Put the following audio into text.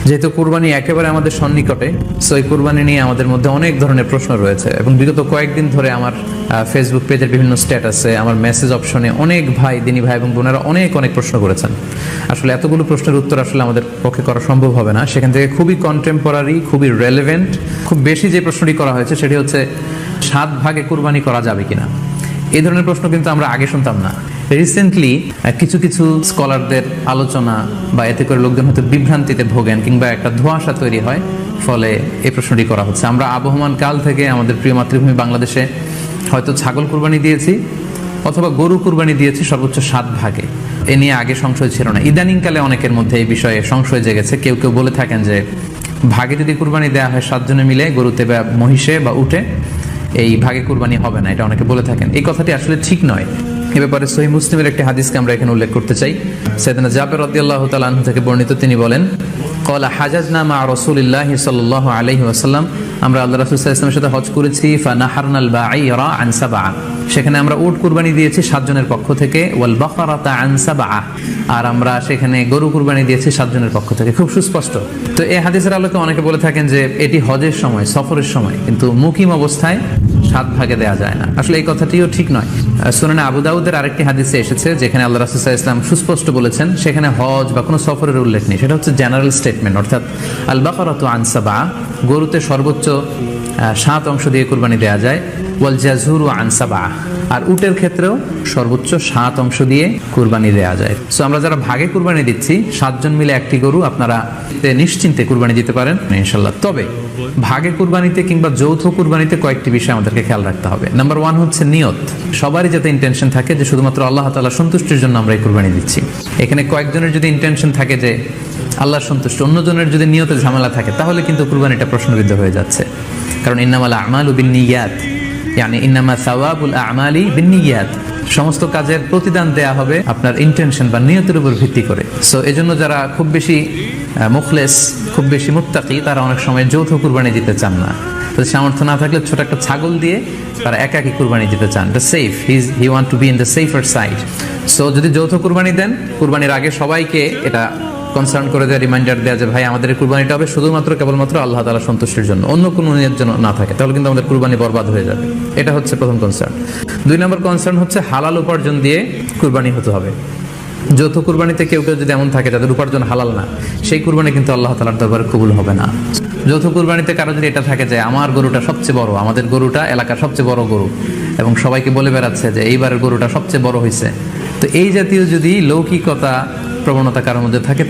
যেহেতু কুরবানি একেবারে আমাদের সন্নিকটে, সো এই কুরবানি নিয়ে আমাদের মধ্যে অনেক ধরনের প্রশ্ন রয়েছে এবং বিগত কয়েকদিন ধরে আমার ফেসবুক পেজের বিভিন্ন স্ট্যাটাসে, আমার মেসেজ অপশনে অনেক ভাই, দিনী ভাই এবং বোনেরা অনেক প্রশ্ন করেছেন। আসলে এতগুলো প্রশ্নের উত্তর আসলে আমাদের পক্ষে করা সম্ভব হবে না। সেখান থেকে খুবই কন্টেম্পোরারি, খুবই রেলেভেন্ট, খুব বেশি যে প্রশ্নটি করা হয়েছে সেটি হচ্ছে 7 ভাগে কুরবানি করা যাবে কিনা। এই ধরনের প্রশ্ন কিন্তু আমরা আগে শুনতাম না। রিসেন্টলি কিছু কিছু স্কলারদের আলোচনা বা এতে করে লোকজন হয়তো বিভ্রান্তিতে ভোগেন কিংবা একটা ধোঁয়াশা তৈরি হয়, ফলে এই প্রশ্নটি করা হচ্ছে। আমরা আবহমান কাল থেকে আমাদের প্রিয় মাতৃভূমি বাংলাদেশে হয়তো ছাগল কুরবানি দিয়েছি অথবা গরু কুরবানি দিয়েছি সর্বোচ্চ 7 ভাগে। এ নিয়ে আগে সংশয় ছিল না। ইদানিংকালে অনেকের মধ্যে এই বিষয়ে সংশয় জেগেছে। কেউ কেউ বলে থাকেন যে ভাগে যদি কুরবানি দেওয়া হয় 7 জনে মিলে, গরুতে বা মহিষে বা উটে, এই ভাগে কুরবানি হবে না, এটা অনেকে বলে থাকেন। এই কথাটি আসলে ঠিক নয়। এ ব্যাপারে সহিহ মুসলিমের একটি হাদিসকে আমরা এখানে উল্লেখ করতে চাই। সাইয়েদনা জাবের রাদিয়াল্লাহু তাআলা আনহু থেকে বর্ণিত, তিনি বলেন, ক্বালা হাজাজনা মা রাসূলিল্লাহি সাল্লাল্লাহু আলাইহি ওয়াসাল্লাম, আমরা আল্লাহ রাসূল সাল্লাল্লাহু আলাইহি ওয়াসাল্লামের সাথে হজ করেছি। ফানাহারনাল বাঈরা আন সাবআ, সেখানে আমরা উট কুরবানি দিয়েছি 7 জনের পক্ষ থেকে। ওয়াল বাকারাতা আন সাবআ, আর আমরা সেখানে গরু কুরবানি দিয়েছি 7 জনের পক্ষ থেকে। খুব সুস্পষ্ট। তো এই হাদিসের আলোকে অনেকে বলে থাকেন যে এটি হজের সময়, সফরের সময়, কিন্তু মুকিম অবস্থায় 7 ভাগে দেওয়া যায় না। আসলে এই কথাটিও ঠিক নয়। সুনানে আবু দাউদের আরেকটি হাদিসে এসেছে যেখানে আল্লাহ রাসূল সাল্লাল্লাহু আলাইহি ওয়াসাল্লাম সুস্পষ্ট বলেছেন, সেখানে হজ বা কোনো সফরের উল্লেখ নেই। সেটা হচ্ছে জেনারেল স্টেটমেন্ট, অর্থাৎ আল বাকারাতু আন সাবআ, গরুতে সর্বোচ্চ 7 অংশ দিয়ে কুরবানি দেওয়া যায়। ওয়াল জাযুরু আন সাবআ, আর উটের ক্ষেত্রেও সর্বোচ্চ 7 অংশ দিয়ে কুরবানি দেওয়া যায়। সো আমরা যারা ভাগে কুরবানি দিচ্ছি, 7 জন মিলে একটি গরু, আপনারা নিশ্চিন্তে কুরবানি দিতে পারেন ইনশাআল্লাহ। তবে ভাগে কুরবানিতে কিংবা যৌথ কুরবানিতে কয়েকটি বিষয় আমাদেরকে খেয়াল রাখতে হবে। নাম্বার 1 হচ্ছে নিয়ত। সবারই যাতে ইন্টেনশন থাকে যে শুধুমাত্র আল্লাহ তাআলার সন্তুষ্টির জন্য আমরা এই কুরবানি দিচ্ছি। এখানে কয়েকজনের যদি ইন্টেনশন থাকে যে আল্লাহর সন্তুষ্টি, অন্যজনের যদি নিয়তে ঝামেলা থাকে, তাহলে কিন্তু কুরবানিটা প্রশ্নবিদ্ধ হয়ে যাচ্ছে। কারণ ইন্নামাল আমালু বিন্নিয়াত, মানে ইন্নামা সাওয়াবুল আমালি বিন্নিয়াত, সমস্ত কাজের প্রতিদান দেয়া হবে আপনার ইন্টেনশন বা নিয়তের উপর ভিত্তি করে। সো এজন্য যারা খুব বেশি মুখলেস, খুব বেশি মুত্তাকি, তারা অনেক সময় যৌথ কুরবানি দিতে চান না। তো সামর্থ্য না থাকলে ছোট একটা ছাগল দিয়ে তারা একাকি কুরবানি দিতে চান। The safe, he want to be in the safer side. So যদি যৌথ কুরবানি দেন, কুরবানির আগে সবাইকে এটা কনসার্ন করে দেওয়া, রিমাইন্ডার দেওয়া যে ভাই আমাদের এই কুরবানিটা হবে শুধুমাত্র কেবলমাত্র আল্লাহ তাআলার সন্তুষ্টির জন্য, অন্য কোনো নিয়ত যেন না থাকে, তাহলে কিন্তু আমাদের কুরবানি বরবাদ হয়ে যাবে। এটা হচ্ছে প্রথম কনসার্ন। 2 নম্বর কনসার্ন হচ্ছে হালাল উপার্জন দিয়ে কুরবানি হতে হবে। যৌথ কুরবানিতে কেউ কেউ যদি এমন থাকে যাদের উপার্জন হালাল না, সেই কুরবানি কিন্তু আল্লাহ তাআলার দরবারে কবুল হবে না। যৌথ কুরবানিতে কারো যদি এটা থাকে যে আমার গরুটা সবচেয়ে বড়, আমাদের গরুটা এলাকার সবচেয়ে বড় গরু, এবং সবাইকে বলে বেড়াচ্ছে যে এইবারের গরুটা সবচেয়ে বড় হয়েছে, তো এই জাতীয় যদি লৌকিকতা প্রবণতা কারোর মধ্যে থাকে,